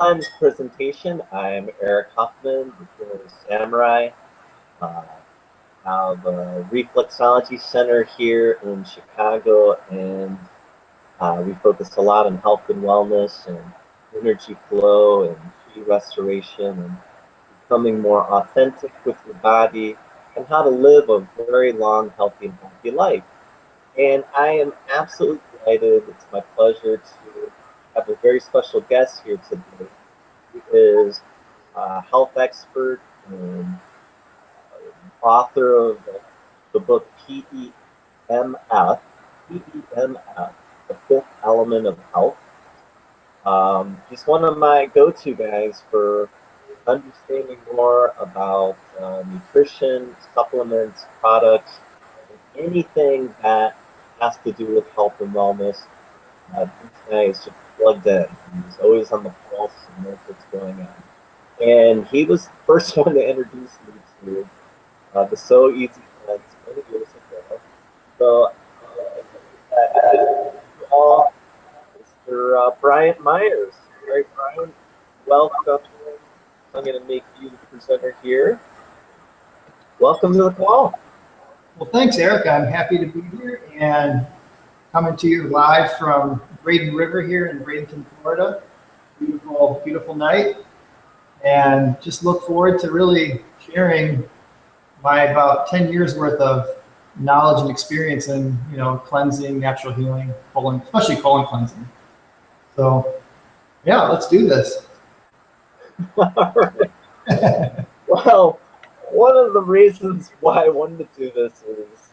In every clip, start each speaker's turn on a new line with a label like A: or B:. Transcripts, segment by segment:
A: time's presentation. I'm Eric Huffman, the Samurai. Uh, have a reflexology center here in Chicago, and we focus a lot on health and wellness and energy flow and chi restoration and becoming more authentic with your body and how to live a very long, healthy, and happy life. And I am absolutely delighted. It's my pleasure to have a very special guest here today. He is a health expert and author of the book PEMF, The Fifth Element of Health. He's one of my go-to guys for understanding more about nutrition, supplements, products, anything that has to do with health and wellness. This guy is just plugged in. He's always on the pulse and knows what's going on. And he was the first one to introduce me to the So Easy Cleanse many years ago. So, all Mr. Bryant Meyers. All right, Bryant, welcome. I'm going to make you the presenter here. Welcome to the call.
B: Well, thanks, Eric. I'm happy to be here and coming to you live from Braden River here in Bradenton, Florida. Beautiful, beautiful night. And just look forward to really sharing my about 10 years worth of knowledge and experience in, cleansing, natural healing, especially colon cleansing. So yeah, let's do this.
A: All right. Well, one of the reasons why I wanted to do this is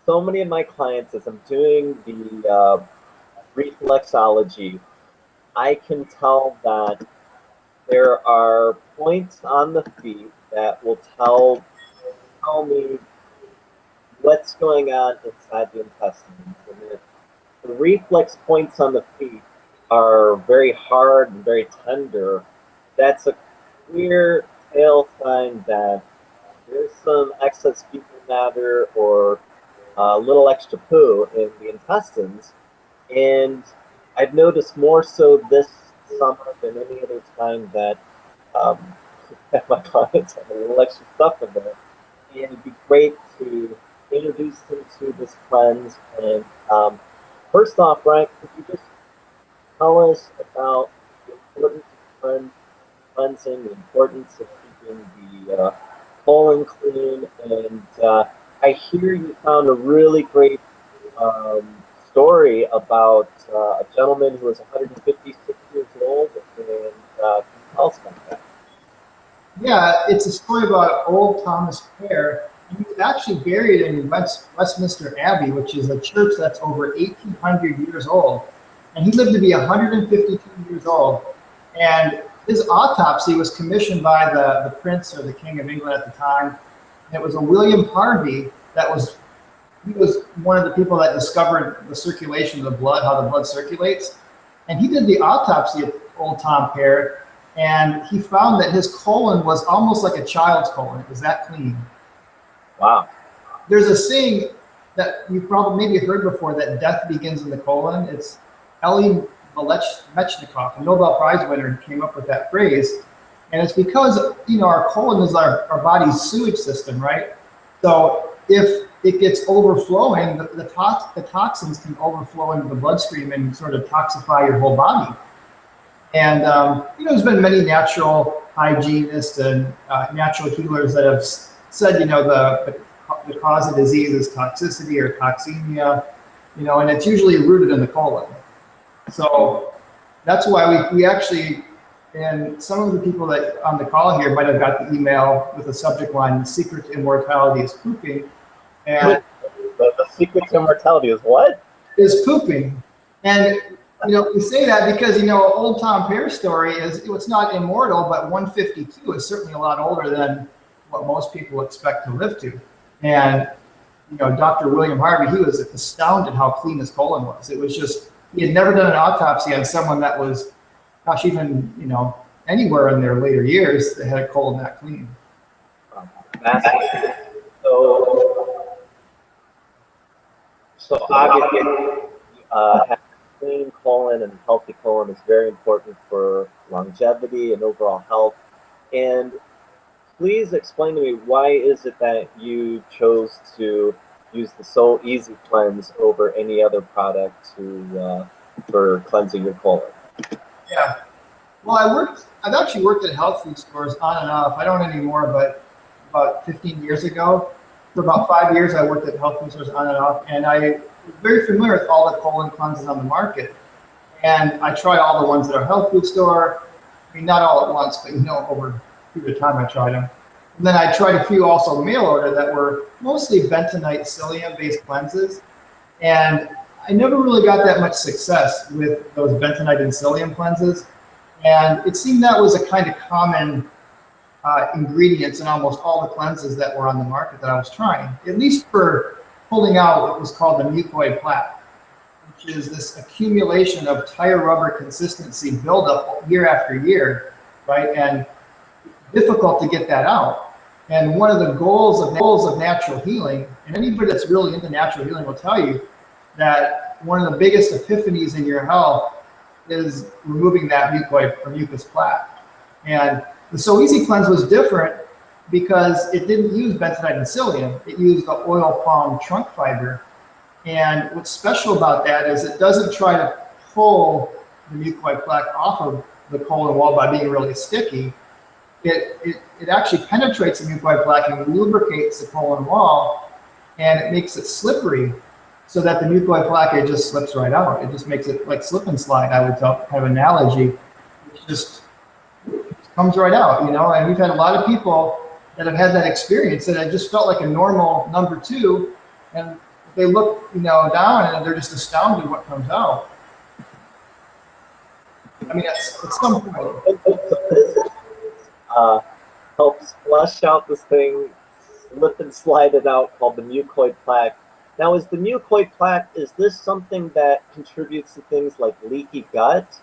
A: so many of my clients, as I'm doing the reflexology, I can tell that there are points on the feet that will tell me what's going on inside the intestines. And if the reflex points on the feet are very hard and very tender, that's a clear tell sign that there's some excess fecal matter or a little extra poo in the intestines. And I've noticed more so this summer than any other time that my clients have a little extra stuff in there. And it'd be great to introduce them to this cleanse. And first off, Bryant, could you just tell us about the importance of cleansing, the importance of keeping the colon clean? And I hear you found a really great story about a gentleman who was 156 years old, and can you tell us about that?
B: Yeah, it's a story about old Thomas Hare. He was actually buried in Westminster Abbey, which is a church that's over 1,800 years old. And he lived to be 152 years old. And his autopsy was commissioned by the Prince or the King of England at the time. And it was a William Harvey he was one of the people that discovered the circulation of the blood, how the blood circulates. And he did the autopsy of old Tom Hare, and he found that his colon was almost like a child's colon. It was that clean.
A: Wow.
B: There's a saying that you've probably maybe heard before, that death begins in the colon. It's Elie Metchnikoff, a Nobel Prize winner, came up with that phrase. And it's because, our colon is our body's sewage system, right? So if it gets overflowing, the toxins can overflow into the bloodstream and sort of toxify your whole body. And, there's been many natural hygienists and natural healers that have said, the cause of disease is toxicity or toxemia, and it's usually rooted in the colon. So that's why we actually, and some of the people that on the call here might have got the email with the subject line, "The secret to immortality is pooping." And
A: the secret to immortality is what?
B: Is pooping. And we say that because old Tom Hare's story is, it's not immortal, but 152 is certainly a lot older than what most people expect to live to. And Dr. William Harvey, he was astounded how clean his colon was. It was just, he had never done an autopsy on someone that was, gosh, even anywhere in their later years that had a colon that clean.
A: So obviously, clean colon and healthy colon is very important for longevity and overall health. And please explain to me, why is it that you chose to use the So Easy Cleanse over any other product for cleansing your colon?
B: Yeah. Well, I've actually worked at health food stores on and off. I don't anymore, but about 15 years ago, for about 5 years, I worked at health food stores on and off, and I was very familiar with all the colon cleanses on the market. And I tried all the ones at our health food store. I mean, not all at once, but over a period of time I tried them. And then I tried a few also mail order that were mostly bentonite psyllium-based cleanses. And I never really got that much success with those bentonite and psyllium cleanses. And it seemed that was a kind of common ingredients in almost all the cleanses that were on the market that I was trying, at least for pulling out what was called the mucoid plaque, which is this accumulation of tire rubber consistency buildup year after year, right? And difficult to get that out. And one of the goals of natural healing, and anybody that's really into natural healing will tell you that one of the biggest epiphanies in your health is removing that mucoid or mucus plaque. And the So Easy Cleanse was different because it didn't use bentonite and psyllium. It used the oil palm trunk fiber. And what's special about that is it doesn't try to pull the mucoid plaque off of the colon wall by being really sticky. It actually penetrates the mucoid plaque and lubricates the colon wall, and it makes it slippery so that the mucoid plaque, it just slips right out. It just makes it like slip and slide, I would tell, kind of analogy. It just comes right out, and we've had a lot of people that have had that experience that it just felt like a normal number 2, and they look, down and they're just astounded what comes out. I mean, it's some point.
A: Helps flush out this thing, slip and slide it out, called the mucoid plaque. Now, is the mucoid plaque, is this something that contributes to things like leaky gut?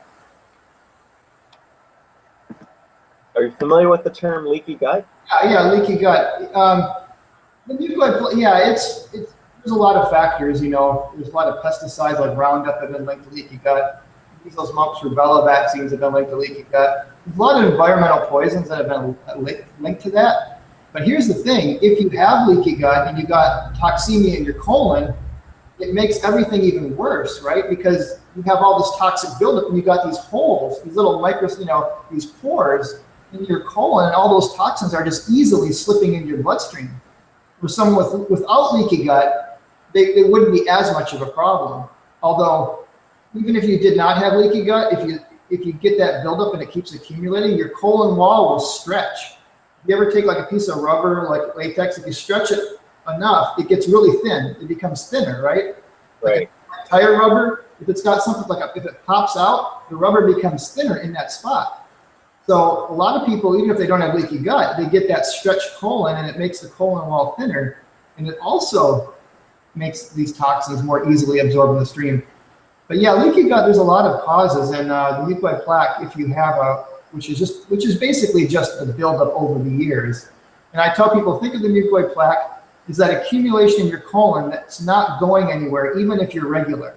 A: Are you familiar with the term leaky gut?
B: Yeah, leaky gut. The mucoid, there's a lot of factors, there's a lot of pesticides like Roundup have been linked to leaky gut. Measles, mumps, rubella vaccines have been linked to leaky gut. There's a lot of environmental poisons that have been linked to that. But here's the thing, if you have leaky gut and you got toxemia in your colon, it makes everything even worse, right? Because you have all this toxic buildup and you got these holes, these little these pores in your colon, and all those toxins are just easily slipping into your bloodstream. For someone without leaky gut, they wouldn't be as much of a problem. Although, even if you did not have leaky gut, if you get that buildup and it keeps accumulating, your colon wall will stretch. If you ever take like a piece of rubber, like latex, if you stretch it enough, it gets really thin. It becomes thinner, right?
A: Right.
B: Like tire rubber, if it's got something if it pops out, the rubber becomes thinner in that spot. So a lot of people, even if they don't have leaky gut, they get that stretched colon and it makes the colon wall thinner. And it also makes these toxins more easily absorbed in the stream. But yeah, leaky gut, there's a lot of causes, and the mucoid plaque, if you have which is basically just the buildup over the years. And I tell people, think of the mucoid plaque as that accumulation in your colon that's not going anywhere, even if you're regular.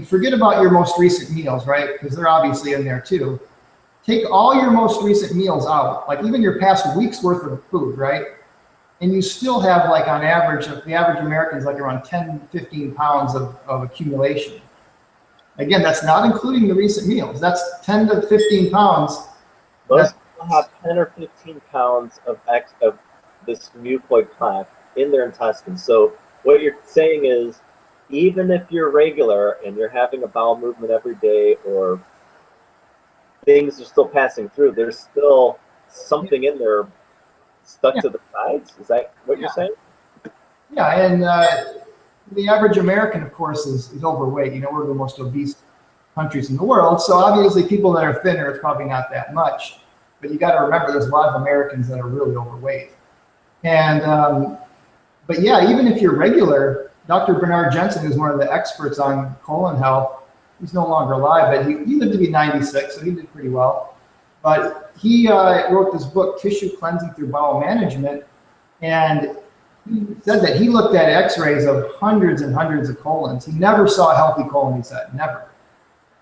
B: Forget about your most recent meals, right? Because they're obviously in there too. Take all your most recent meals out, like even your past week's worth of food, right? And you still have, on average, the average American's around 10, 15 pounds of accumulation. Again, that's not including the recent meals. That's 10 to 15 pounds.
A: Most people have 10 or 15 pounds of this mucoid plaque in their intestines. So what you're saying is, even if you're regular and you're having a bowel movement every day, or things are still passing through, there's still something in there stuck to the sides? Is that what you're saying?
B: Yeah, and the average American, of course, is overweight. We're the most obese countries in the world. So obviously people that are thinner, it's probably not that much. But you got to remember there's a lot of Americans that are really overweight. And, but yeah, even if you're regular, Dr. Bernard Jensen, who's one of the experts on colon health, he's no longer alive, but he lived to be 96, so he did pretty well. But he wrote this book, Tissue Cleansing Through Bowel Management, and he said that he looked at x-rays of hundreds and hundreds of colons. He never saw a healthy colon, he said, never.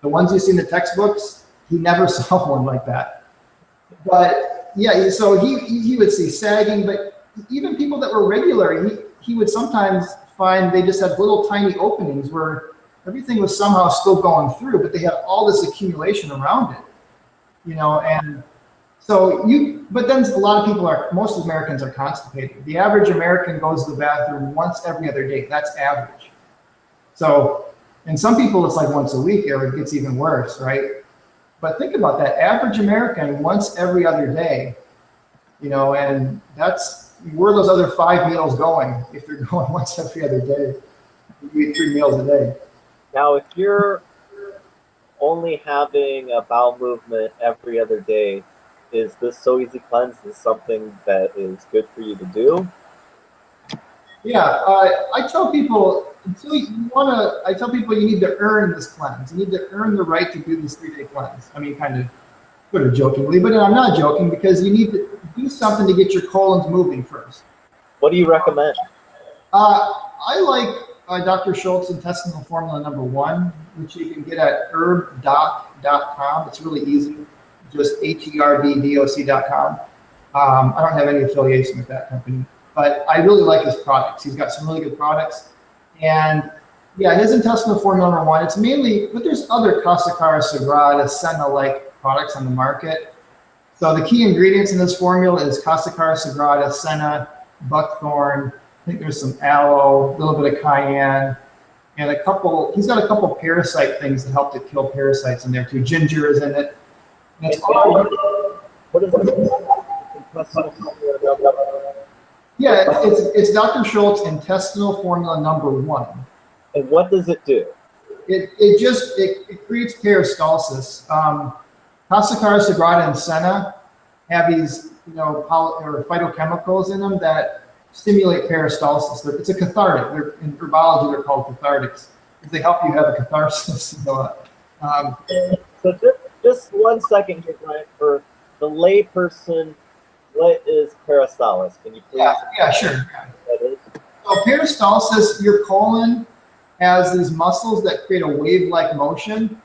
B: The ones you see in the textbooks, he never saw one like that. But yeah, so he would see sagging, but even people that were regular, he would sometimes find they just had little tiny openings where everything was somehow still going through, but they had all this accumulation around it, you know, and so but then a lot of people most Americans are constipated. The average American goes to the bathroom once every other day. That's average. So, and some people it's like once a week, or it gets even worse, right? But think about that, average American once every other day, you know, and where are those other 5 meals going if they're going once every other day? You eat 3 meals a day.
A: Now, if you're only having a bowel movement every other day, is this So Easy Cleanse something that is good for you to do?
B: Yeah, I tell people you need to earn this cleanse. You need to earn the right to do this 3-day cleanse. I mean, kind of sort of jokingly, but I'm not joking, because you need to do something to get your colons moving first.
A: What do you recommend?
B: I like Dr. Schultz Intestinal Formula #1, which you can get at herbdoc.com. It's really easy, just HERBDOC.com. I don't have any affiliation with that company, but I really like his products. He's got some really good products. And yeah, his Intestinal Formula #1, it's mainly, but there's other Cascara Sagrada, Senna-like products on the market. So the key ingredients in this formula is Cascara Sagrada, Senna, buckthorn. I think there's some aloe, a little bit of cayenne, and he's got a couple parasite things that help to kill parasites in there too. Ginger is in it. And it's all,
A: what is it?
B: Yeah, it's Dr. Schultz Intestinal Formula #1.
A: And what does it do?
B: It creates peristalsis. Cascara Sagrada and Senna have these, you know, or phytochemicals in them that stimulate peristalsis. It's a cathartic. In herbology, they're called cathartics because they help you have a catharsis.
A: So just 1 second here, Bryant, for the lay person. What is peristalsis? Can you please?
B: Yeah, sure. So peristalsis, your colon has these muscles that create a wave-like motion,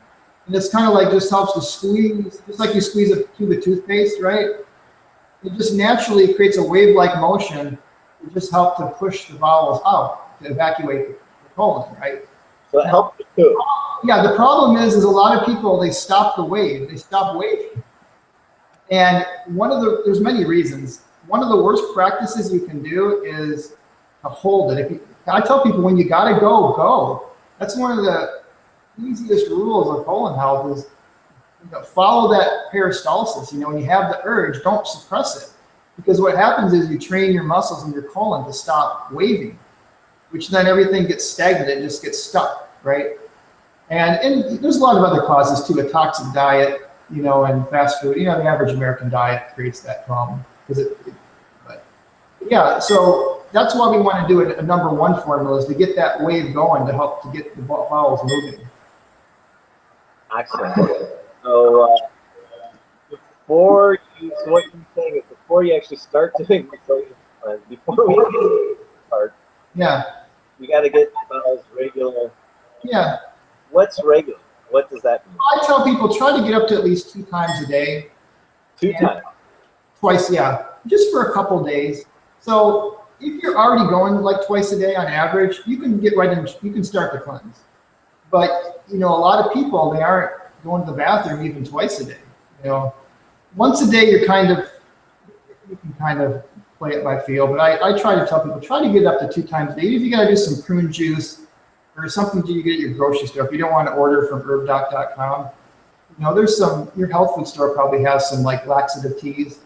B: and it's kind of like just helps to squeeze, just like you squeeze a tube of toothpaste, right? It just naturally creates a wave-like motion to just help to push the bowels out, to evacuate the colon, right?
A: So it helps you too.
B: Yeah, the problem is a lot of people, they stop the wave, they stop waving. And there's many reasons. One of the worst practices you can do is to hold it. I tell people, when you gotta go, go. That's one of the easiest rules of colon health is, you know, follow that peristalsis. You know, when you have the urge, don't suppress it. Because what happens is you train your muscles in your colon to stop waving, which then everything gets stagnant, it just gets stuck, right? And there's a lot of other causes too, a toxic diet, you know, and fast food. You know, the average American diet creates that problem. But yeah, so that's why we want to do a #1 formula, is to get that wave going, to help to get the bowels moving.
A: Excellent. So what you're saying is before you actually start doing the before we start, you got to get the bowels regular.
B: Yeah.
A: What's regular? What does that mean?
B: I tell people, try to get up to at least 2 times a day.
A: 2 times?
B: Twice, yeah. Just for a couple days. So if you're already going like twice a day on average, you can get right in, you can start the cleanse. But, you know, a lot of people, they aren't going to the bathroom even twice a day. You know, once a day, you can kind of play it by feel. But I try to tell people, try to get up to 2 times a day. Even if you got to do some prune juice or something you get at your grocery store. If you don't want to order from herbdoc.com, you know, there's your health food store probably has some like laxative teas.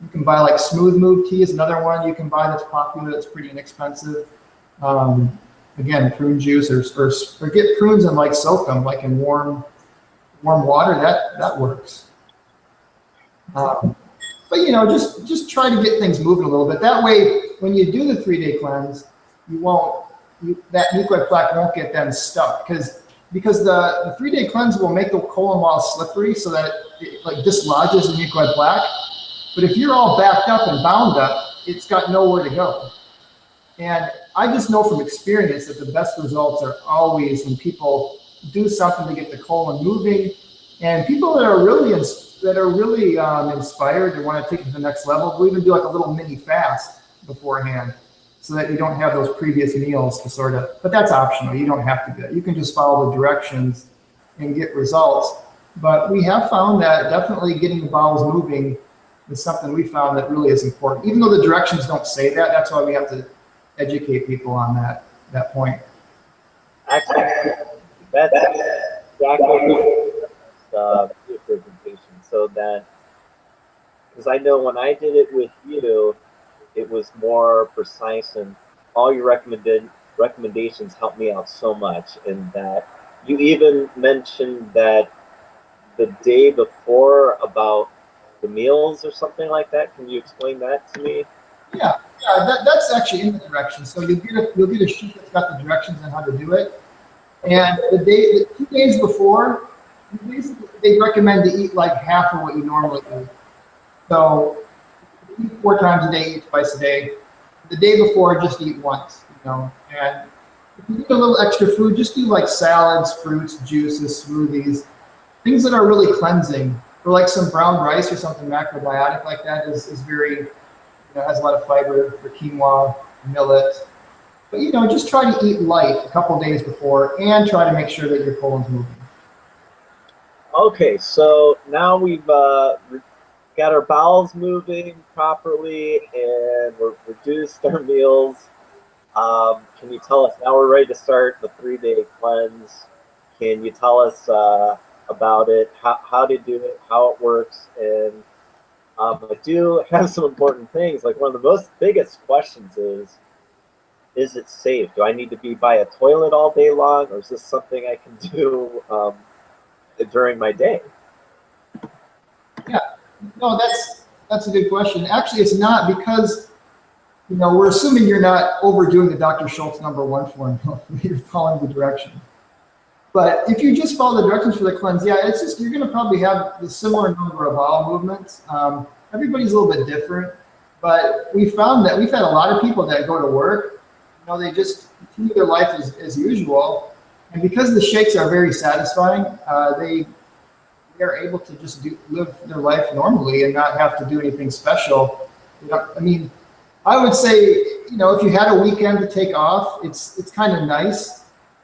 B: You can buy like Smooth Move tea is another one you can buy that's popular, that's pretty inexpensive. Again, prune juice or get prunes and like soak them like in warm water. That works. But you know, just try to get things moving a little bit. That way, when you do the 3-day cleanse, that nuclear plaque won't get then stuck because the 3-day cleanse will make the colon wall slippery so that it like dislodges the nuclear plaque. But if you're all backed up and bound up, it's got nowhere to go. And I just know from experience that the best results are always when people do something to get the colon moving, and people that are really inspired and want to take it to the next level, we'll even do like a little mini fast beforehand, so that you don't have those previous meals to sort of. But that's optional. You don't have to do it. You can just follow the directions and get results. But we have found that definitely getting the bowels moving is something we found that really is important. Even though the directions don't say that, that's why we have to educate people on that point.
A: Actually, that's exactly your presentation. So that, because I know when I did it with you, it was more precise, and all your recommendations helped me out so much. And that you even mentioned that the day before about the meals or something like that. Can you explain that to me?
B: Yeah, that's actually in the directions. So you'll get a sheet that's got the directions on how to do it. And the 2 days before, they recommend to eat like half of what you normally do. So eat 4 times a day, eat twice a day. The day before, just eat once, And if you need a little extra food, just do like salads, fruits, juices, smoothies, things that are really cleansing. Or like some brown rice or something macrobiotic like that is very, has a lot of fiber, for quinoa, millet. But just try to eat light a couple days before, and try to make sure that your colon's moving.
A: Okay, so now we've got our bowels moving properly, and we're reduced our meals. Can you tell us, now we're ready to start the 3-day cleanse? Can you tell us about it, how to do it, how it works? And I do have some important things. Like, one of the most biggest questions is it safe? Do I need to be by a toilet all day long, or is this something I can do during my day?
B: Yeah, no, that's a good question. Actually, it's not, because we're assuming you're not overdoing the Dr. Schultz #1 formula. You're following the direction. But if you just follow the directions for the cleanse, yeah, it's just, you're going to probably have the similar number of bowel movements. Everybody's a little bit different, but we found that we've had a lot of people that go to work, they just continue their life as usual. And because the shakes are very satisfying, they are able to just live their life normally and not have to do anything special. I would say, if you had a weekend to take off, it's kind of nice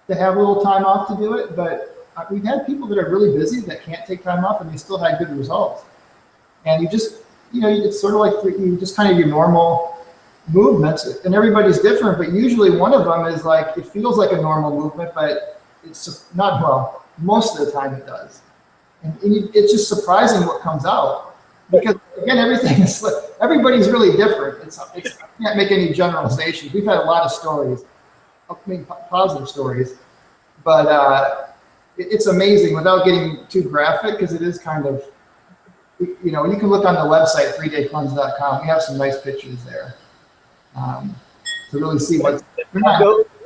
B: to have a little time off to do it, but we've had people that are really busy that can't take time off, and they still had good results. And you just, it's sort of like you just kind of your normal movements, and everybody's different, but usually one of them is like, it feels like a normal movement, but it's not, well, most of the time it does. And it's just surprising what comes out, because again, everybody's really different. I can't make any generalizations. We've had a lot of stories, positive stories, but it's amazing without getting too graphic, because it is kind of, you can look on the website 3daycleanse.com. We have some nice pictures there to really see what's.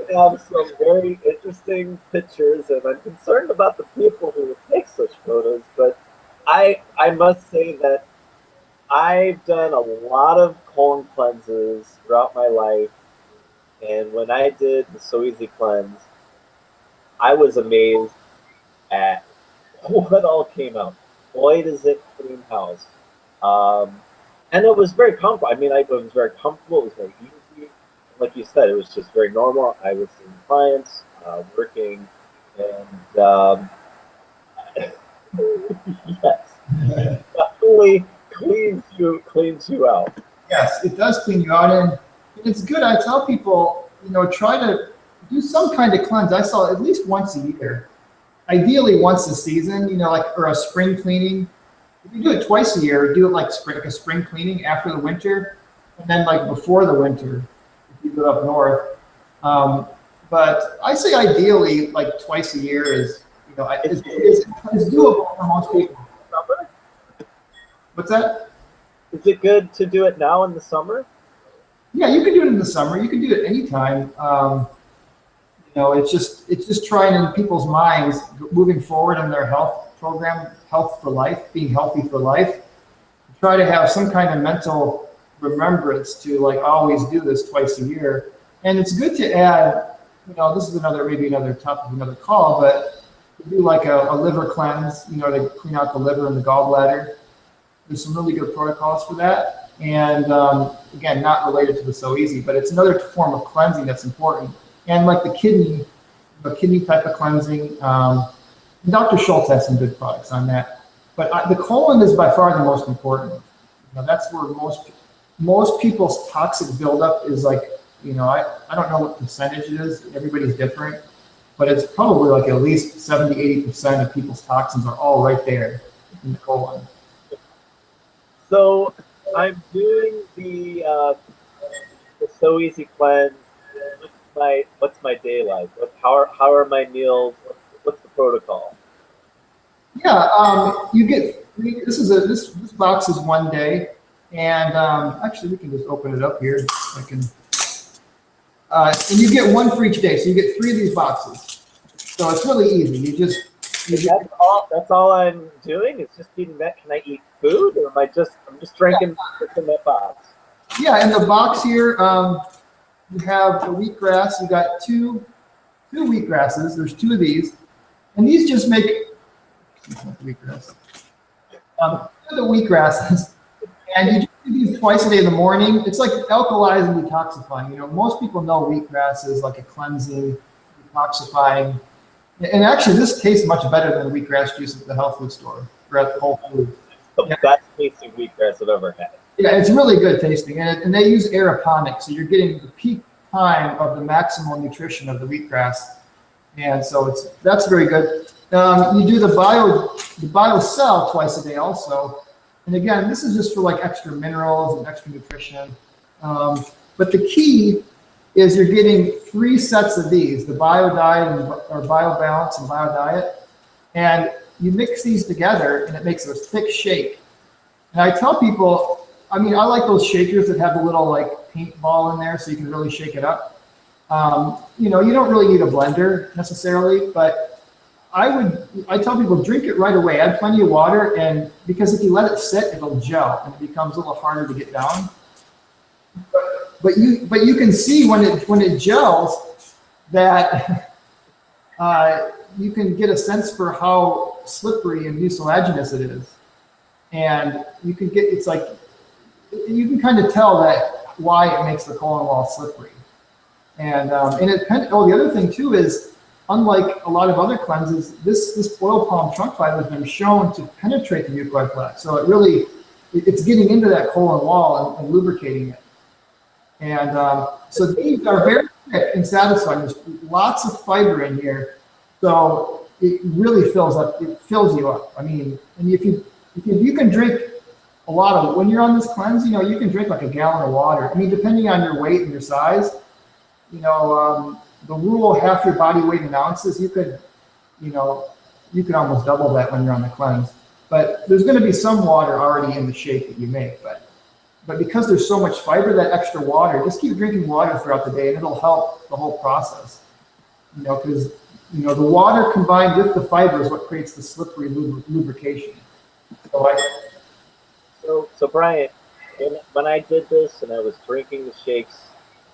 A: Some very interesting pictures, and I'm concerned about the people who take such photos. But I must say that I've done a lot of colon cleanses throughout my life. And when I did the So Easy Cleanse, I was amazed at what all came out. Boy, does it clean house. And it was very comfortable. It was very comfortable. It was very easy. Like you said, it was just very normal. I was seeing clients, working, and yes, definitely cleans you out.
B: Yes, it does clean you out, and it's good. I tell people, try to do some kind of cleanse. I saw at least once a year, ideally once a season, or a spring cleaning. If you do it twice a year, do it like a spring cleaning after the winter, and then like before the winter, if you go up north. But I say ideally like twice a year is doable for most people. What's that?
A: Is it good to do it now in the summer?
B: Yeah, you can do it in the summer. You can do it anytime. It's just trying in people's minds, moving forward in their health program, Health for Life, being healthy for life. Try to have some kind of mental remembrance to like always do this twice a year. And it's good to add, this is maybe another topic, another call, but to do like a liver cleanse, to clean out the liver and the gallbladder. There's some really good protocols for that. And again, not related to the So Easy, but it's another form of cleansing that's important. And like the kidney type of cleansing, Dr. Schultz has some good products on that. But the colon is by far the most important. That's where most people's toxic buildup is like, I don't know what percentage it is. Everybody's different. But it's probably like at least 70–80% of people's toxins are all right there in the colon.
A: So I'm doing the So Easy cleanse. What's my day like? How are my meals? What's the protocol?
B: Yeah, you get this box is 1 day, and actually we can just open it up here. And you get one for each day, so you get 3 of these boxes. So it's really easy.
A: That's all I'm doing is just eating that. Can I eat food, or I'm just drinking what's in that box?
B: Yeah, in the box here, you have the wheatgrass. You got two wheatgrasses. There's 2 of these, and these just make wheatgrass. The wheatgrasses, and you just do these twice a day in the morning. It's like alkalizing, detoxifying. Most people know wheatgrass is like a cleansing, detoxifying. And actually, this tastes much better than the wheatgrass juice at the health food store or at Whole Foods.
A: The best tasting wheatgrass I've ever had.
B: Yeah, it's really good tasting, and they use aeroponics, so you're getting the peak time of the maximal nutrition of the wheatgrass, and so that's very good. You do the bio cell twice a day also, and again, this is just for like extra minerals and extra nutrition. But the key is you're getting 3 sets of these, the bio diet or bio balance and bio diet, and you mix these together and it makes a thick shake. And I tell people, I like those shakers that have a little like paintball in there so you can really shake it up. You don't really need a blender necessarily, but I tell people drink it right away, add plenty of water, and because if you let it sit, it'll gel and it becomes a little harder to get down. But you can see when it gels that you can get a sense for how slippery and mucilaginous it is, and you can kind of tell that why it makes the colon wall slippery. And the other thing too is, unlike a lot of other cleanses, this oil palm trunk fiber has been shown to penetrate the mucoid plaque, so it's getting into that colon wall and lubricating it. And so these are very thick and satisfying. There's lots of fiber in here, so it really fills up. It fills you up. And if you can drink a lot of, when you're on this cleanse, you can drink like a gallon of water. Depending on your weight and your size, the rule half your body weight in ounces. You could almost double that when you're on the cleanse. But there's going to be some water already in the shake that you make, But because there's so much fiber, that extra water, just keep drinking water throughout the day and it'll help the whole process. Because the water combined with the fiber is what creates the slippery lubrication.
A: So Bryant, when I did this and I was drinking the shakes,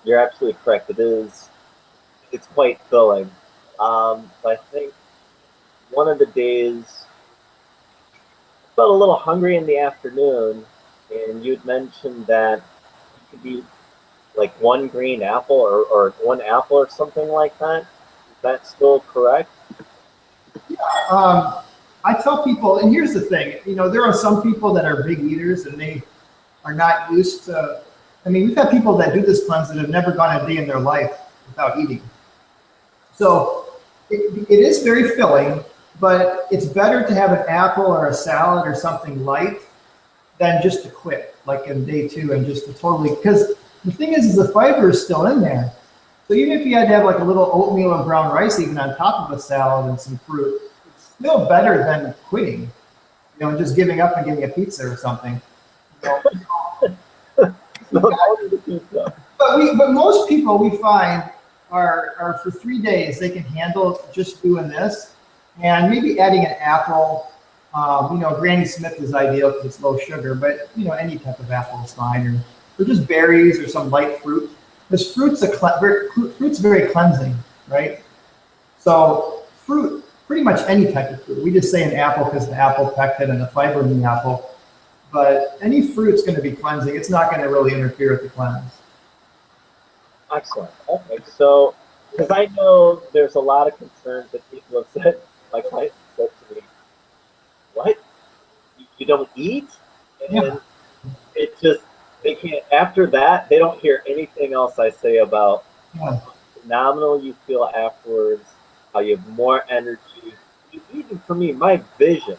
A: you're absolutely correct. It's quite filling. But I think one of the days I felt a little hungry in the afternoon. And you'd mentioned that you could eat like 1 green apple or 1 apple or something like that. Is that still correct?
B: Yeah. I tell people, and here's the thing, there are some people that are big eaters and they are not used to, we've had people that do this cleanse that have never gone a day in their life without eating. So it is very filling, but it's better to have an apple or a salad or something light than just to quit, like in day 2 and just to totally, because the thing is the fiber is still in there. So even if you had to have like a little oatmeal or brown rice even on top of a salad and some fruit, it's still better than quitting, and just giving up and getting a pizza or something. But most people we find are for 3 days, they can handle just doing this and maybe adding an apple. Granny Smith is ideal because it's low sugar, but any type of apple is fine, or just berries or some light fruit. Because fruit's very cleansing, right? So fruit, pretty much any type of fruit. We just say an apple because the apple pectin and the fiber in the apple. But any fruit's going to be cleansing. It's not going to really interfere with the cleanse.
A: Excellent. Okay, so because I know there's a lot of concerns that people have said, my clients have said to me, "What? You don't eat?" And
B: Yeah.
A: it just they can't. After that, they don't hear anything else I say about
B: Yeah.
A: how phenomenal you feel afterwards, how you have more energy. Even for me, my vision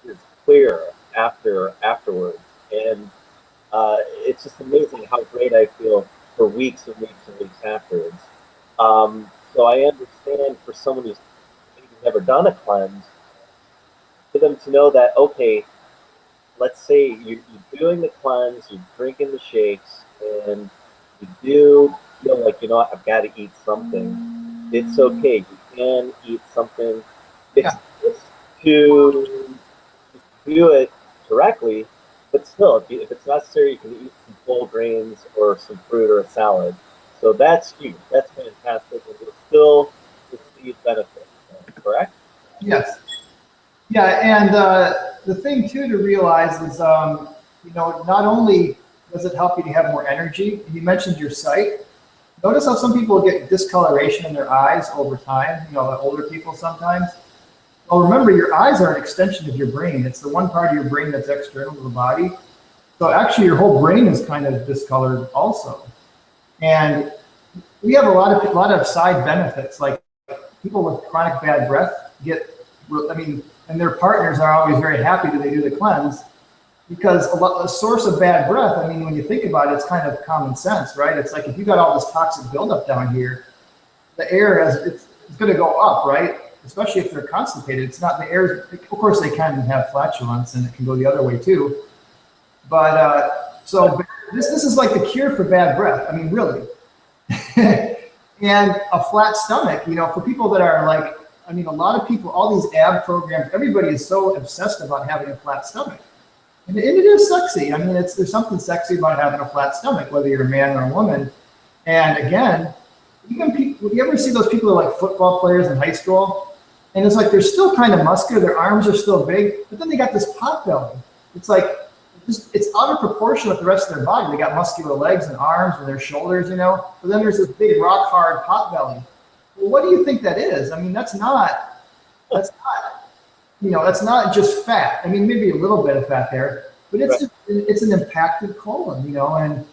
A: is clearer afterwards, and it's just amazing how great I feel for weeks and weeks and weeks afterwards. So I understand for someone who's maybe never done a cleanse, for them to know that, okay, let's say you're doing the cleanse, you're drinking the shakes, and you do feel like, you know what, I've got to eat something. It's okay. You can eat something. It's,
B: Yeah.
A: it's to do it directly, but still, if it's necessary, you can eat some whole grains or some fruit or a salad. So that's huge. That's fantastic. And you'll still receive benefit, correct?
B: Yes. Yeah, and the thing too to realize is, not only does it help you to have more energy, you mentioned your sight. Notice how some people get discoloration in their eyes over time, older people sometimes. Well, remember, your eyes are an extension of your brain. It's the one part of your brain that's external to the body. So actually, your whole brain is kind of discolored also. And we have a lot of side benefits, like people with chronic bad breath and their partners are always very happy that they do the cleanse, because a source of bad breath, I mean, when you think about it, it's kind of common sense, right? It's like if you got all this toxic buildup down here, the air it's going to go up, right? Especially if they're constipated. It's not the air. Of course, they can have flatulence, and it can go the other way too. But so this is like the cure for bad breath. I mean, really. And a flat stomach, for people that are like, I mean, a lot of people, all these ab programs, everybody is so obsessed about having a flat stomach. And it is sexy. I mean, there's something sexy about having a flat stomach, whether you're a man or a woman. And again, even people, you ever see those people who are like football players in high school? And it's like they're still kind of muscular, their arms are still big, but then they got this pot belly. It's like, it's out of proportion with the rest of their body. They got muscular legs and arms and their shoulders, but then there's this big rock hard pot belly. Well, what do you think that is? I mean, that's not just fat. I mean, maybe a little bit of fat there, but it's an impacted colon, and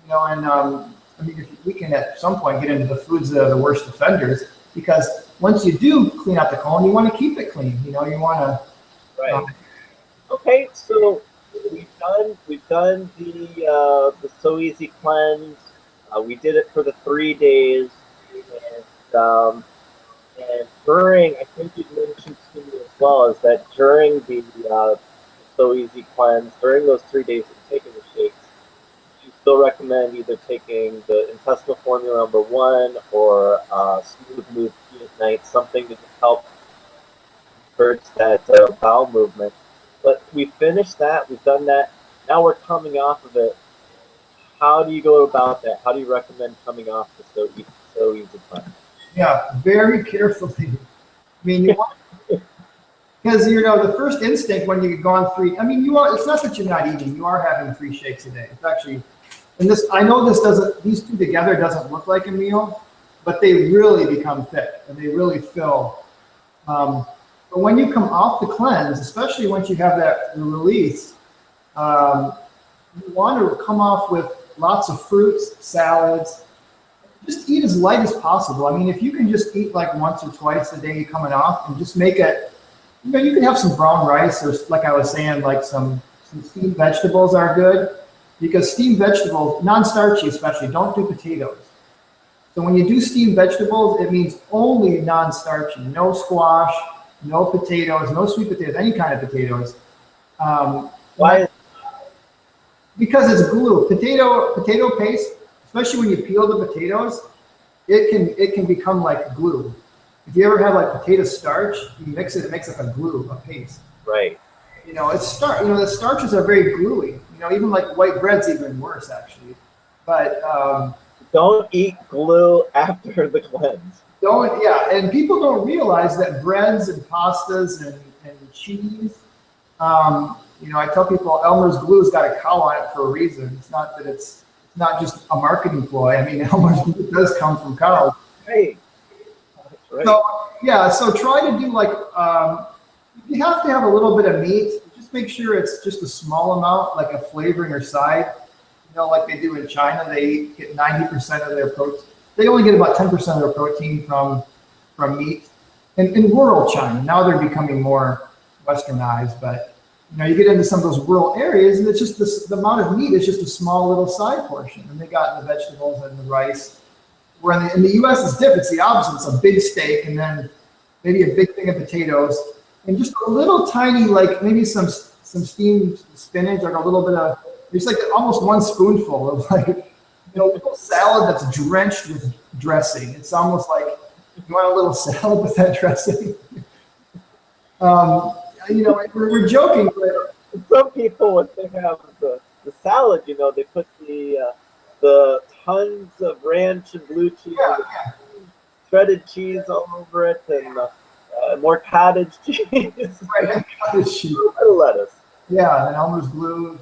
B: I mean, if we can at some point get into the foods that are the worst offenders, because once you do clean out the colon, you want to keep it clean. You want to.
A: Right. Okay, so we've done the So Easy cleanse. We did it for the 3 days, and during, I think you mentioned to me as well, is that during the So Easy cleanse, during those 3 days of taking the shakes, you still recommend either taking the intestinal formula #1 or smooth move tea at night, something to just help encourage that bowel movement. But we finished that, we've done that, now we're coming off of it. How do you go about that? How do you recommend coming off the So Easy cleanse?
B: Yeah, very carefully. I mean, you want, because the first instinct when you go on 3, I mean, it's not that you're not eating, you are having 3 shakes a day. It's actually, and I know these two together doesn't look like a meal, but they really become thick and they really fill. But when you come off the cleanse, especially once you have the release, you want to come off with lots of fruits, salads. Just eat as light as possible. I mean, if you can just eat like once or twice a day coming off, and just make it, you can have some brown rice, or like I was saying, like some steamed vegetables are good, because steamed vegetables, non-starchy especially, don't do potatoes. So when you do steamed vegetables, it means only non-starchy, no squash, no potatoes, no sweet potatoes, any kind of potatoes.
A: Why?
B: Because it's glue. Potato paste, especially when you peel the potatoes, it can become like glue. If you ever have like potato starch, you mix it, it makes like a glue, a paste.
A: Right.
B: It's starch. The starches are very gluey. Even like white bread's even worse actually. But
A: Don't eat glue after the cleanse.
B: Don't, yeah, and people don't realize that breads and pastas and cheese, I tell people Elmer's glue's got a cow on it for a reason. It's not that it's not just a marketing ploy. I mean, Elmer's glue does come from cows.
A: Hey, that's right.
B: So, yeah, so try to do like, you have to have a little bit of meat. Just make sure it's just a small amount, like a flavoring or side. Like they do in China, they get 90% of their protein. They only get about 10% of their protein from meat. In rural China, now they're becoming more westernized, but you get into some of those rural areas, and it's just the amount of meat is just a small little side portion, and they got the vegetables and the rice. Where in the U.S. it's different. It's the opposite. It's a big steak, and then maybe a big thing of potatoes, and just a little tiny, like maybe some steamed spinach, like a little bit of. It's like almost one spoonful of like, a little salad that's drenched with dressing. It's almost like you want a little salad with that dressing. We're joking, but
A: some people, when they have the salad, they put the tons of ranch and blue cheese, shredded cheese all over it, and more cottage cheese.
B: Right, cottage cheese.
A: A little lettuce.
B: Yeah, and Elmer's glue.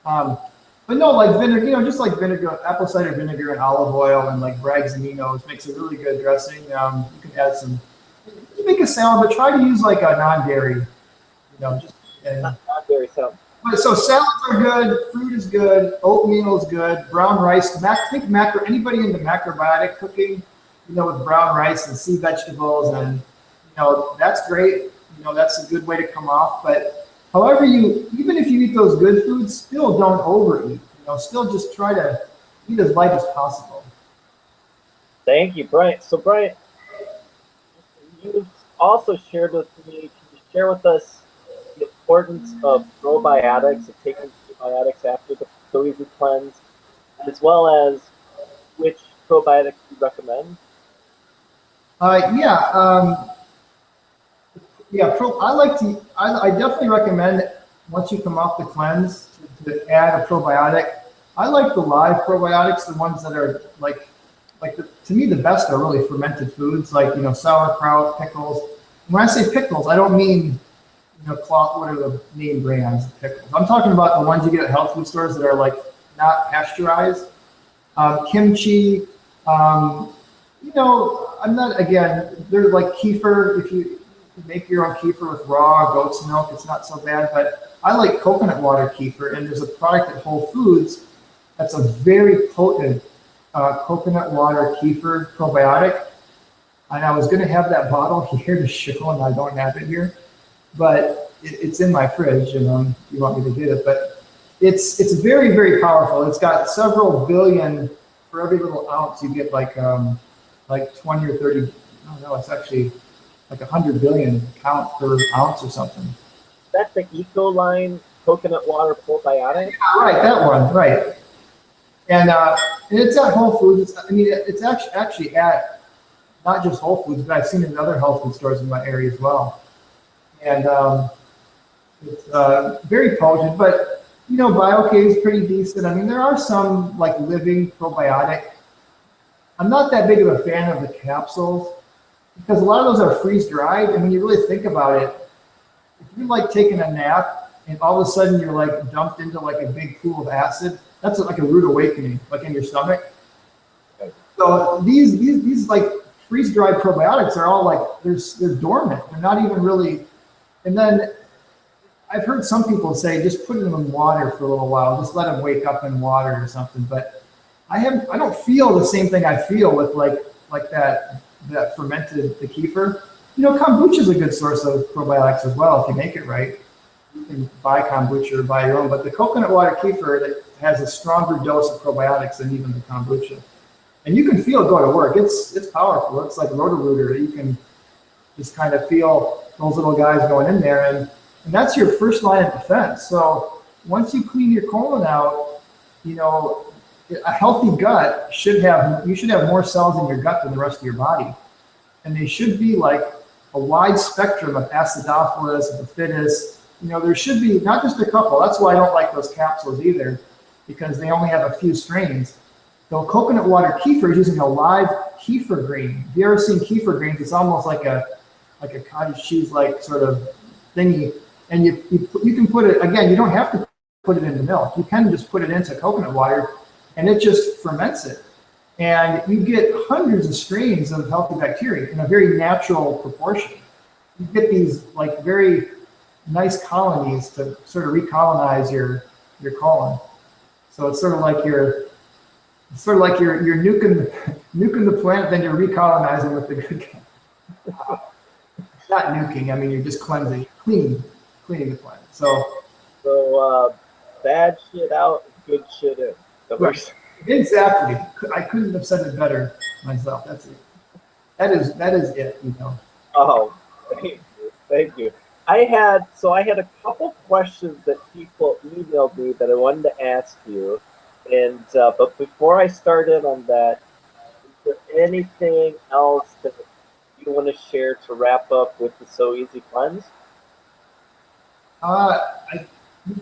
B: But no, like vinegar, just like vinegar, apple cider vinegar and olive oil and like Bragg's aminos makes a really good dressing. You can add some, you make a salad, but try to use like a non-dairy,
A: non-dairy salad.
B: But so salads are good, fruit is good, oatmeal is good, brown rice. Anybody into macrobiotic cooking, with brown rice and sea vegetables, and that's great. That's a good way to come off, but. However, even if you eat those good foods, still don't overeat. Still just try to eat as light as possible.
A: Thank you, Bryant. So, Bryant, you've also shared with me. Can you share with us the importance of probiotics, of taking probiotics after the Easy Cleanse, as well as which probiotics you recommend? I definitely recommend once you come off the cleanse to add a probiotic. I like the live probiotics, the ones that are to me the best are really fermented foods like sauerkraut, pickles. When I say pickles, I don't mean what are the name brands of pickles. I'm talking about the ones you get at health food stores that are like not pasteurized. Kimchi. I'm not they're like kefir. If you make your own kefir with raw goat's milk, it's not so bad, but I like coconut water kefir, and there's a product at Whole Foods that's a very potent coconut water kefir probiotic, and I was going to have that bottle here to show, and I don't have it here, but it's in my fridge, and you want me to get it, but it's very, very powerful. It's got several billion, for every little ounce you get like 20 or 30, I don't know, it's actually like 100 billion count per ounce or something. That's the Ecoline coconut water probiotic?
B: Yeah, right, that one, right. And it's at Whole Foods. It's actually at not just Whole Foods, but I've seen it in other health food stores in my area as well. And it's very potent, but BioK is pretty decent. There are some like living probiotic. I'm not that big of a fan of the capsules, because a lot of those are freeze-dried, and when you really think about it, if you're like taking a nap and all of a sudden you're like dumped into like a big pool of acid, that's like a rude awakening, like in your stomach. So these like freeze-dried probiotics are all like they're dormant. They're not even really. And then I've heard some people say just put them in water for a little while, just let them wake up in water or something. But I don't feel the same thing I feel with like that fermented the kefir. Kombucha is a good source of probiotics as well if you make it right. You can buy kombucha or buy your own, but the coconut water kefir that has a stronger dose of probiotics than even the kombucha, and you can feel it go to work. It's powerful. It's like Roto-Rooter. You can just kind of feel those little guys going in there, and that's your first line of defense. So once you clean your colon out, a healthy gut should have more cells in your gut than the rest of your body, and they should be like a wide spectrum of acidophilus, bifidus. There should be not just a couple. That's why I don't like those capsules either, because they only have a few strains. So coconut water kefir is using a live kefir grain. Have you ever seen kefir grains? It's almost like a cottage cheese like sort of thingy. And you can put it, again, you don't have to put it into milk. You can just put it into coconut water and it just ferments it. And you get hundreds of strains of healthy bacteria in a very natural proportion. You get these like very nice colonies to sort of recolonize your colon. So it's sort of like you're nuking the planet, then you're recolonizing with the good guy. Not nuking, I mean you're just cleaning the planet.
A: So bad shit out, good shit in.
B: Right. Exactly. I couldn't have said it better myself. That's it. That is it, you know.
A: Oh, thank you. I had a couple questions that people emailed me that I wanted to ask you, and but before I start in on that, is there anything else that you want to share to wrap up with the So Easy Cleanse?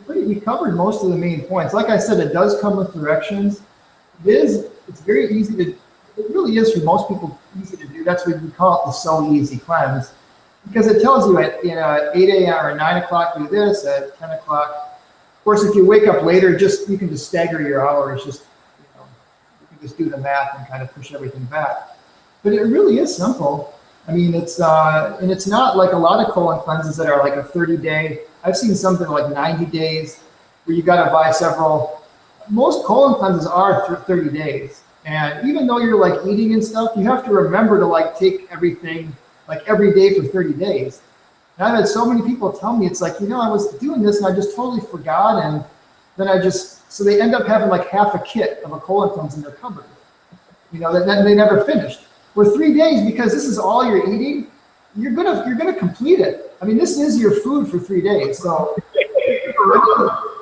B: We covered most of the main points. Like I said, it does come with directions. It's very easy to, it really is for most people easy to do. That's why we call it the So Easy Cleanse, because it tells you at 8 a.m. or 9 o'clock do this, at 10 o'clock. Of course, if you wake up later, you can just stagger your hours. You can just do the math and kind of push everything back. But it really is simple. I mean, it's not like a lot of colon cleanses that are like a 30-day. I've seen something like 90 days where you got to buy several. Most colon cleanses are 30 days. And even though you're like eating and stuff, you have to remember to like take everything like every day for 30 days. And I've had so many people tell me, it's like, I was doing this and I just totally forgot. And then so they end up having like half a kit of a colon cleanse in their cupboard, that they never finished. For 3 days, because this is all you're eating, you're gonna complete it. I mean, this is your food for 3 days. So,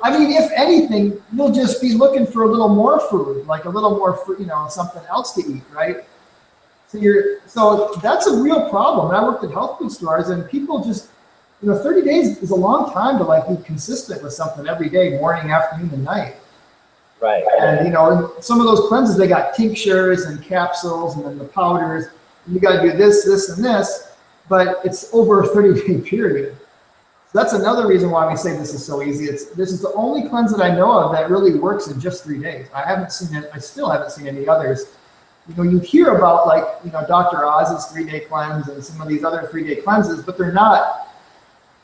B: I mean, if anything, you'll just be looking for a little more food, like a little more, something else to eat, right? So that's a real problem. And I worked at health food stores, and people just, 30 days is a long time to like be consistent with something every day, morning, afternoon, and night.
A: Right.
B: And some of those cleanses, they got tinctures and capsules and then the powders. You got to do this, and this, but it's over a 30-day period. So that's another reason why we say this is so easy. This is the only cleanse that I know of that really works in just 3 days. I still haven't seen any others. You hear about like, Dr. Oz's 3-day cleanse and some of these other 3-day cleanses, but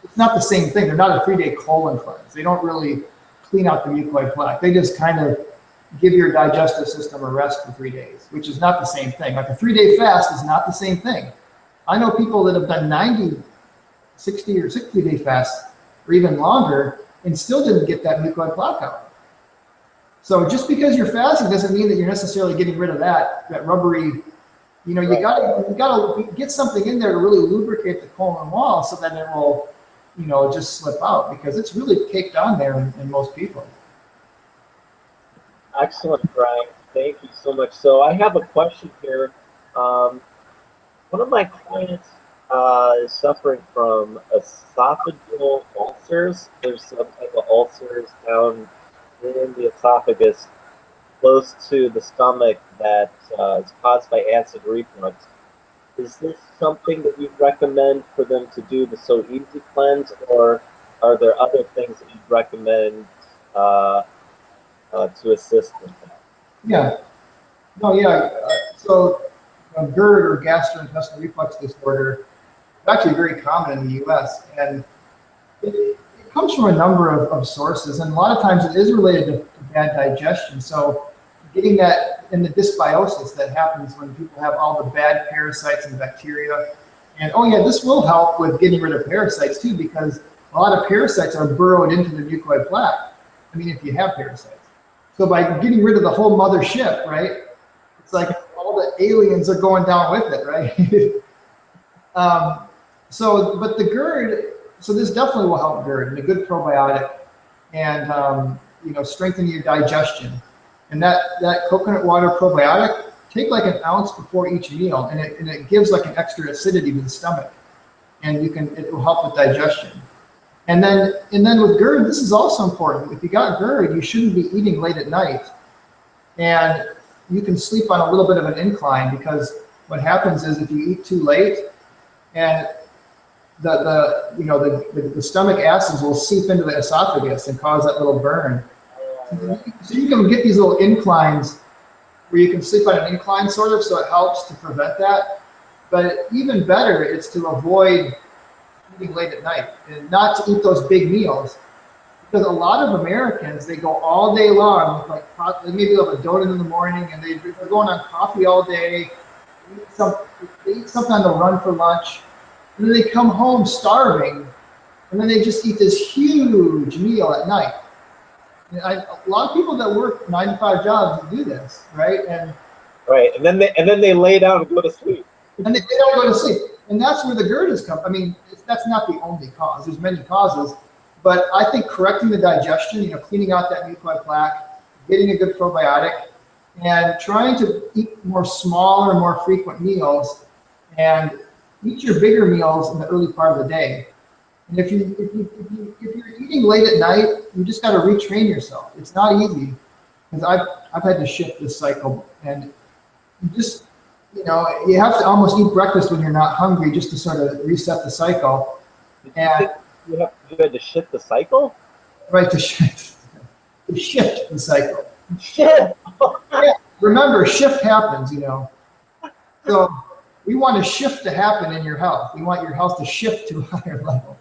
B: it's not the same thing. They're not a 3-day colon cleanse. They don't really clean out the mucoid plaque. They just kind of give your digestive system a rest for 3 days, which is not the same thing. Like a 3-day fast is not the same thing. I know people that have done 90, 60 or 60-day fasts or even longer and still didn't get that mucoid plaque out. So just because you're fasting doesn't mean that you're necessarily getting rid of that rubbery, you gotta get something in there to really lubricate the colon wall so that it will, just slip out, because it's really caked on there in most people.
A: Excellent, Brian. Thank you so much. So I have a question here. One of my clients is suffering from esophageal ulcers. There's some type of ulcers down in the esophagus, close to the stomach, that is caused by acid reflux. Is this something that you'd recommend for them to do the So Easy Cleanse, or are there other things that you'd recommend to assist with that?
B: Yeah. No, yeah. So GERD, or gastrointestinal reflux disorder, is actually very common in the U.S. and it comes from a number of sources, and a lot of times it is related to bad digestion. So getting that in the dysbiosis that happens when people have all the bad parasites and bacteria. And this will help with getting rid of parasites too, because a lot of parasites are burrowed into the mucoid plaque. I mean, if you have parasites. So by getting rid of the whole mothership, right? It's like all the aliens are going down with it, right? But the GERD, so this definitely will help GERD, and a good probiotic, and strengthen your digestion. And that coconut water probiotic, take like an ounce before each meal, and it gives like an extra acidity to the stomach, and it will help with digestion. And then with GERD, this is also important. If you got GERD, you shouldn't be eating late at night. And you can sleep on a little bit of an incline, because what happens is if you eat too late, and the stomach acids will seep into the esophagus and cause that little burn. So you can get these little inclines where you can sleep on an incline sort of, so it helps to prevent that. But even better is to avoid eating late at night and not to eat those big meals. Because a lot of Americans, they go all day long with like, maybe they'll have a donut in the morning and they're going on coffee all day, they eat something on the run for lunch, and then they come home starving, and then they just eat this huge meal at night. And a lot of people that work 9 to 5 jobs do this, right? And
A: then they lay down and go to sleep.
B: And they don't go to sleep. And that's where the GERD has come. I mean, that's not the only cause. There's many causes. But I think correcting the digestion, cleaning out that mucoid plaque, getting a good probiotic, and trying to eat more smaller, more frequent meals, and eat your bigger meals in the early part of the day. And if you're eating late at night, you just got to retrain yourself. It's not easy, because I've had to shift this cycle, and you have to almost eat breakfast when you're not hungry just to sort of reset the cycle. And
A: you had to shift the cycle?
B: Right, to shift the cycle.
A: Shit.
B: Yeah, remember, shift happens, So we want a shift to happen in your health. We want your health to shift to a higher level.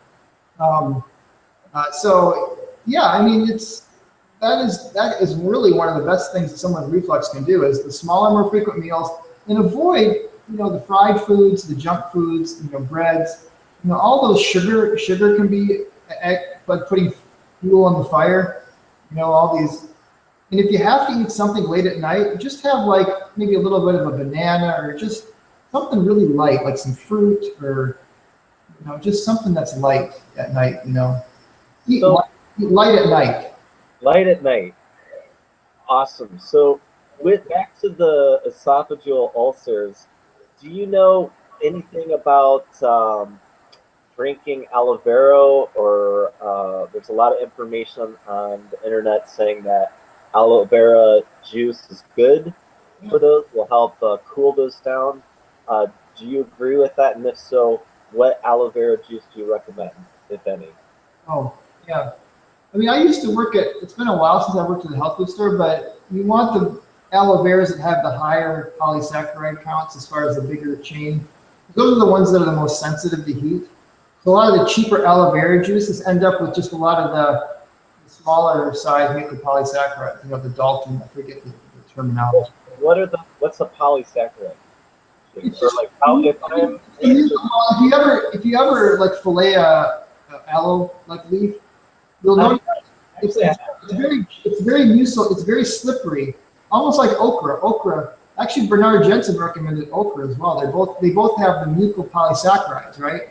B: So yeah, I mean, that is really one of the best things that someone with reflux can do, is the smaller, more frequent meals, and avoid, the fried foods, the junk foods, breads, all those sugar can be like putting fuel on the fire, all these. And if you have to eat something late at night, just have like maybe a little bit of a banana, or just something really light, like some fruit, or just something that's light at night. Eat light at night.
A: Light at night. Awesome. So, back to the esophageal ulcers, do you know anything about drinking aloe vera, or there's a lot of information on the internet saying that aloe vera juice is good for those, will help cool those down. Do you agree with that? And if so, what aloe vera juice do you recommend, if any?
B: Oh, yeah. I mean, I used to work it's been a while since I worked at a health food store, but you want the aloe veras that have the higher polysaccharide counts as far as the bigger chain. Those are the ones that are the most sensitive to heat. So a lot of the cheaper aloe vera juices end up with just a lot of the smaller size mucopolysaccharides, the Dalton, I forget the terminology.
A: What's a polysaccharide? Or like
B: if you ever like fillet a aloe leaf, you'll notice it's very slippery, almost like okra. Actually, Bernard Jensen recommended okra as well. They both have the mucopolysaccharides, right?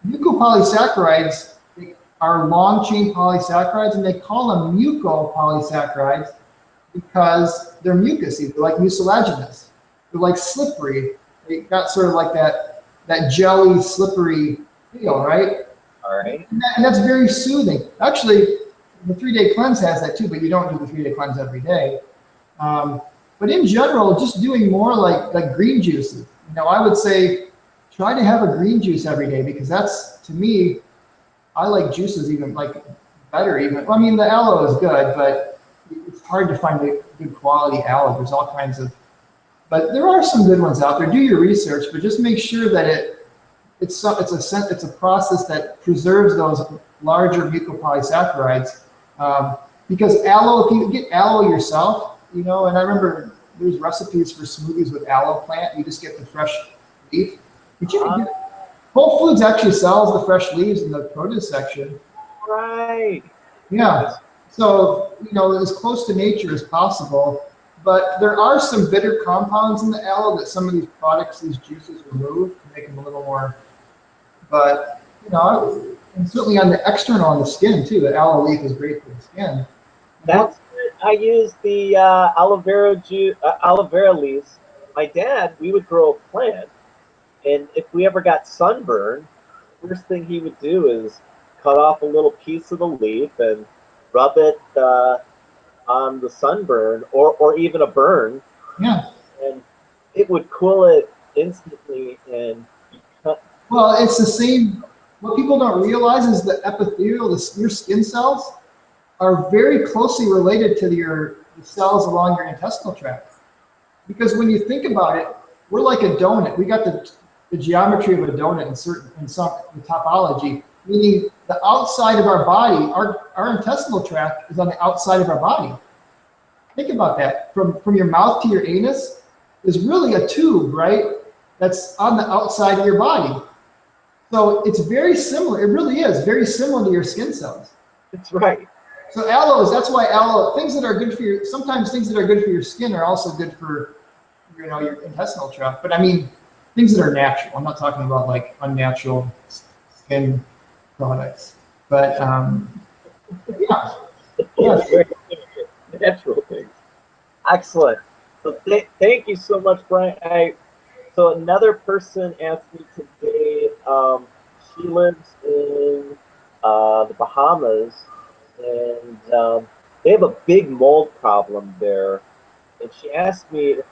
B: Mucopolysaccharides are long chain polysaccharides, and they call them mucopolysaccharides because they're mucousy. They're like mucilaginous. They're like slippery. They got sort of like that jelly, slippery feel, right?
A: All right.
B: And that's very soothing. Actually, the 3-day cleanse has that too, but you don't do the 3-day cleanse every day. But in general, just doing more like green juices. I would say try to have a green juice every day, because that's, to me, I like juices even better even. I mean, the aloe is good, but it's hard to find a good quality aloe. There's all kinds of, but there are some good ones out there. Do your research, but just make sure that it's a process that preserves those larger mucopolysaccharides. Because aloe, if you get aloe yourself, and I remember there's recipes for smoothies with aloe plant. You just get the fresh leaf. But you can get, Whole Foods actually sells the fresh leaves in the produce section.
A: Right.
B: Yeah. So, as close to nature as possible. But there are some bitter compounds in the aloe that some of these products, these juices, remove to make them a little more. But, and certainly on the external, on the skin too, the aloe leaf is great for the skin.
A: I use the aloe vera leaves. My dad, we would grow a plant, and if we ever got sunburn, first thing he would do is cut off a little piece of the leaf and rub it on the sunburn, or even a burn,
B: Yeah.
A: and it would cool it instantly. And
B: Well, it's the same. What people don't realize is the epithelial, your skin cells, are very closely related to the cells along your intestinal tract. Because when you think about it, we're like a donut. We got the geometry of a donut in some topology, meaning the outside of our body, our intestinal tract is on the outside of our body. Think about that. From your mouth to your anus is really a tube, right? That's on the outside of your body. So it's very similar. It really is very similar to your skin cells.
A: That's right.
B: So aloes, that's why aloe, things that are good for your, sometimes things that are good for your skin are also good for, your intestinal tract. But I mean, things that are natural. I'm not talking about like unnatural skin products. But yeah.
A: It's very natural things. Excellent. So thank you so much, Brian. So another person asked me today. She lives in the Bahamas, and they have a big mold problem there. And she asked me if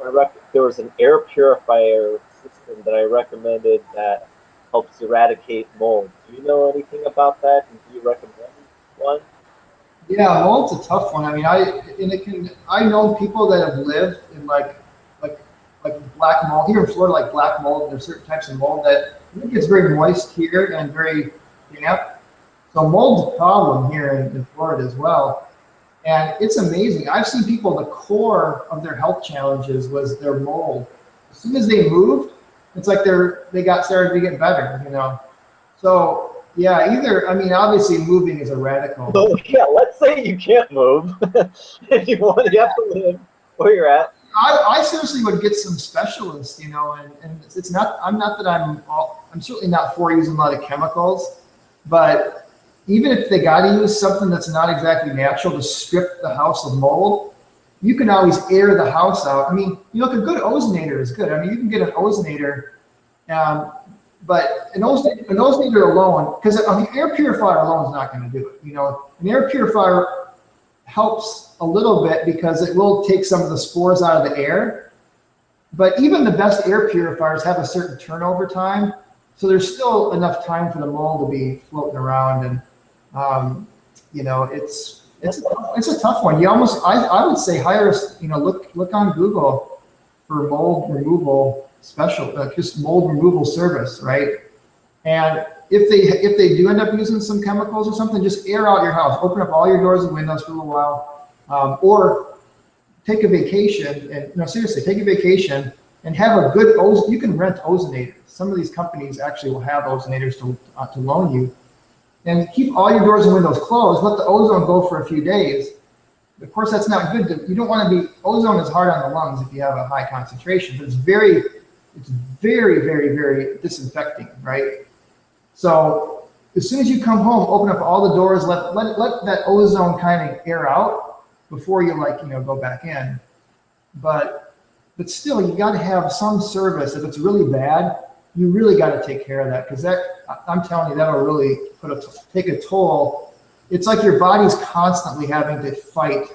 A: there was an air purifier system that I recommended that helps eradicate mold. Do you know anything about that? And do you recommend one?
B: Yeah, mold's a tough one. I mean, I know people that have lived in like like black mold here in Florida, like black mold. There's certain types of mold that I think it's very moist here and very damp. So mold's a problem here in Florida as well. And it's amazing. I've seen people, the core of their health challenges was their mold. As soon as they moved, it's like they got started to get better. So yeah, I mean, obviously moving is a radical.
A: So yeah, let's say you can't move and you have to live where you're at.
B: I seriously would get some specialists, and it's not. I'm certainly not for using a lot of chemicals, but even if they got to use something that's not exactly natural to strip the house of mold, you can always air the house out. I mean, a good ozonator is good. I mean, you can get an ozonator, but an ozonator alone, because an air purifier alone is not going to do it. An air purifier helps a little bit because it will take some of the spores out of the air. But even the best air purifiers have a certain turnover time. So there's still enough time for the mold to be floating around. And, it's a tough one. I would say look on Google for mold removal just mold removal service, right? And if they do end up using some chemicals or something, just air out your house, open up all your doors and windows for a little while, or take a vacation and seriously take a vacation and have a good you can rent ozonators. Some of these companies actually will have ozonators to loan you, and keep all your doors and windows closed. Let the ozone go for a few days. Of course, that's not good. You don't want to be ozone is hard on the lungs if you have a high concentration, but it's very, very, very disinfecting, right? So as soon as you come home, open up all the doors, let that ozone kind of air out before you go back in. But still, you got to have some service. If it's really bad, you really got to take care of that, because I'm telling you, that'll really take a toll. It's like your body's constantly having to fight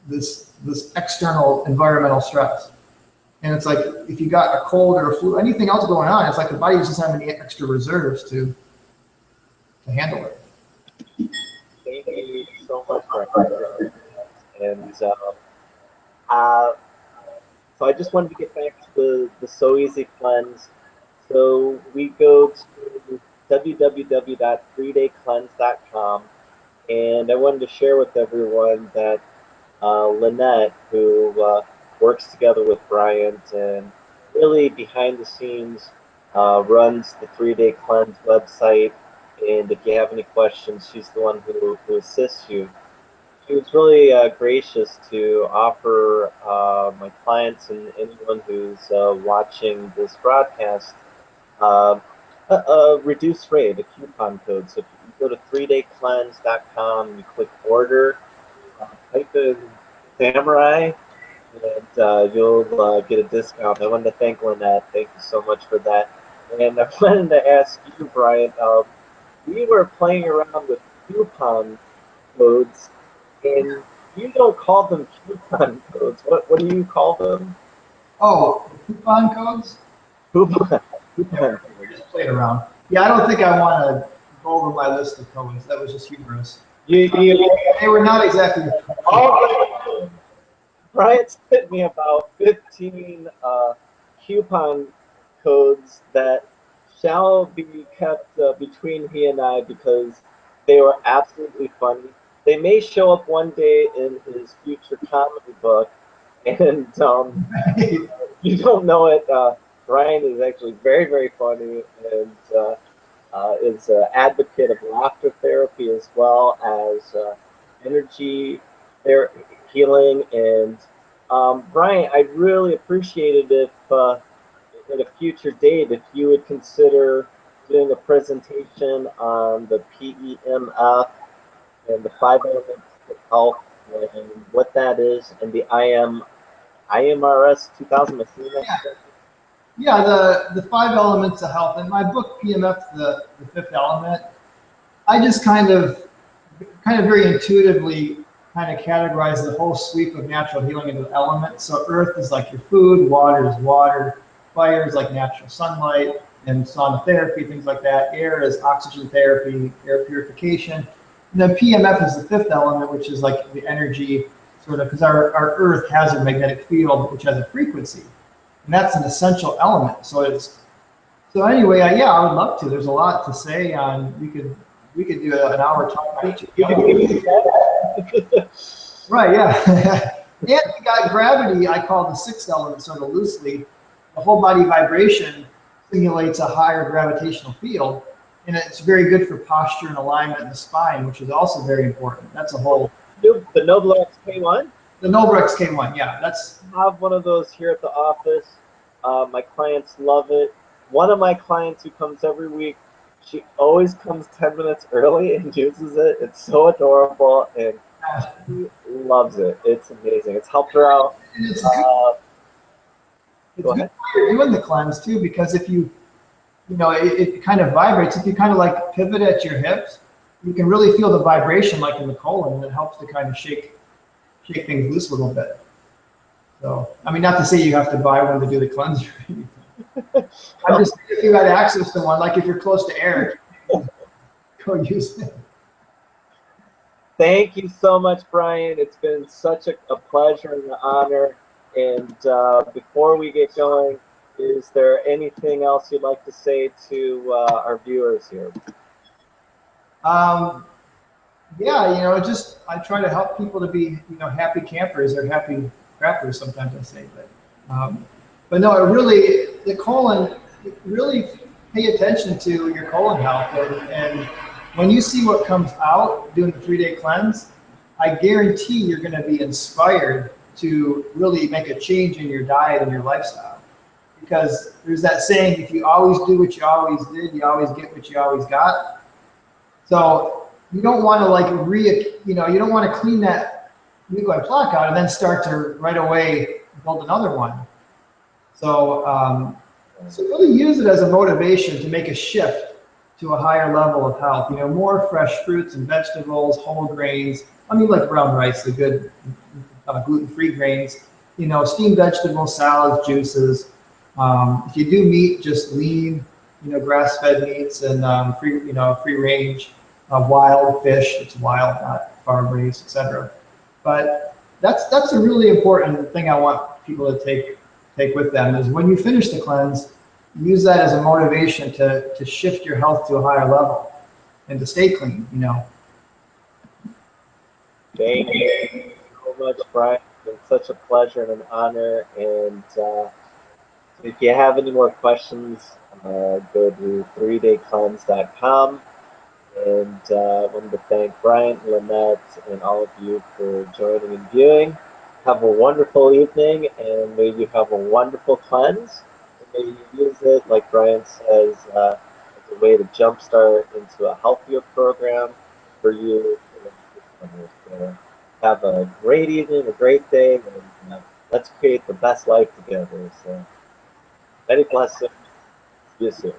B: this external environmental stress. And it's like if you got a cold or a flu, anything else going on, it's like the body doesn't have any extra reserves to handle it.
A: Thank you so much, Brian. And so I just wanted to get back to the So Easy Cleanse. So we go to www.3daycleanse.com, and I wanted to share with everyone that Lynette, who works together with Bryant and really behind the scenes runs the 3-Day Cleanse website. And if you have any questions, she's the one who assists you. She was really gracious to offer my clients and anyone who's watching this broadcast a reduced rate, a coupon code. So if you go to 3daycleanse.com, you click order, type in Samurai, and you'll get a discount. I wanted to thank Lynette. Thank you so much for that. And I wanted to ask you, Bryant, we were playing around with coupon codes, and you don't call them coupon codes. What do you call them?
B: Oh, coupon codes?
A: Coupon.
B: We're just playing around. Yeah, I don't think I want to go over my list of codes. That was just humorous. They were not exactly.
A: All Bryant sent me about 15 coupon codes that shall be kept between he and I because they were absolutely funny. They may show up one day in his future comedy book, and you don't know it. Brian is actually very, very funny and is an advocate of laughter therapy as well as energy healing. And Brian, I'd really appreciate it if at a future date, if you would consider doing a presentation on the PEMF and the 5 elements of health and what that is, and the IMRS 2000.
B: Yeah, the 5 elements of health. In my book, PMF, the fifth element, I just kind of very intuitively kind of categorize the whole sweep of natural healing into elements. So earth is like your food, water is water, fire is like natural sunlight and sauna therapy, things like that. Air is oxygen therapy, air purification. And then PMF is the fifth element, which is like the energy sort of, because our earth has a magnetic field, which has a frequency. And that's an essential element. So anyway, yeah, I would love to. There's a lot to say on, we could do an hour talk on each of the Right, yeah. And we got gravity, I call the sixth element sort of loosely. The whole body vibration simulates a higher gravitational field. And it's very good for posture and alignment in the spine, which is also very important. That's a whole.
A: The Nobel XK1?
B: The Nobel XK1, yeah.
A: I have one of those here at the office. My clients love it. One of my clients who comes every week, she always comes 10 minutes early and uses it. It's so adorable, and she loves it. It's amazing. It's helped her out.
B: And it's good. It's good while you're doing the cleanse too, because if it kind of vibrates. If you kind of like pivot at your hips, you can really feel the vibration like in the colon, and it helps to kind of shake things loose a little bit. So, I mean, not to say you have to buy one to do the cleanse or anything. I'm just saying if you had access to one, like if you're close to air, go use it.
A: Thank you so much, Brian. It's been such a pleasure and an honor. And before we get going, is there anything else you'd like to say to our viewers here?
B: Yeah, just I try to help people to be, happy campers or happy crappers. Sometimes I say, but no, the colon. Really pay attention to your colon health, and when you see what comes out doing the 3-day cleanse, I guarantee you're going to be inspired to really make a change in your diet and your lifestyle. Because there's that saying, if you always do what you always did, you always get what you always got. So you don't want to you don't want to clean that mucoid plaque out and then start to right away build another one. So really use it as a motivation to make a shift to a higher level of health. More fresh fruits and vegetables, whole grains. I mean, like brown rice, the good gluten-free grains. Steamed vegetables, salads, juices. If you do meat, just lean, grass-fed meats and free range, wild fish. It's wild, not farm-raised, etc. But that's a really important thing I want people to take with them, is when you finish the cleanse, use that as a motivation to shift your health to a higher level and to stay clean.
A: Thank you so much, Brian. It's been such a pleasure and an honor. And if you have any more questions, go to 3daycleanse.com. And I wanted to thank Bryant, Lynette, and all of you for joining and viewing. Have a wonderful evening, and may you have a wonderful cleanse. And may you use it, like Brian says, as a way to jumpstart into a healthier program for you. So have a great evening, a great day, and let's create the best life together. So, many blessings. See you soon.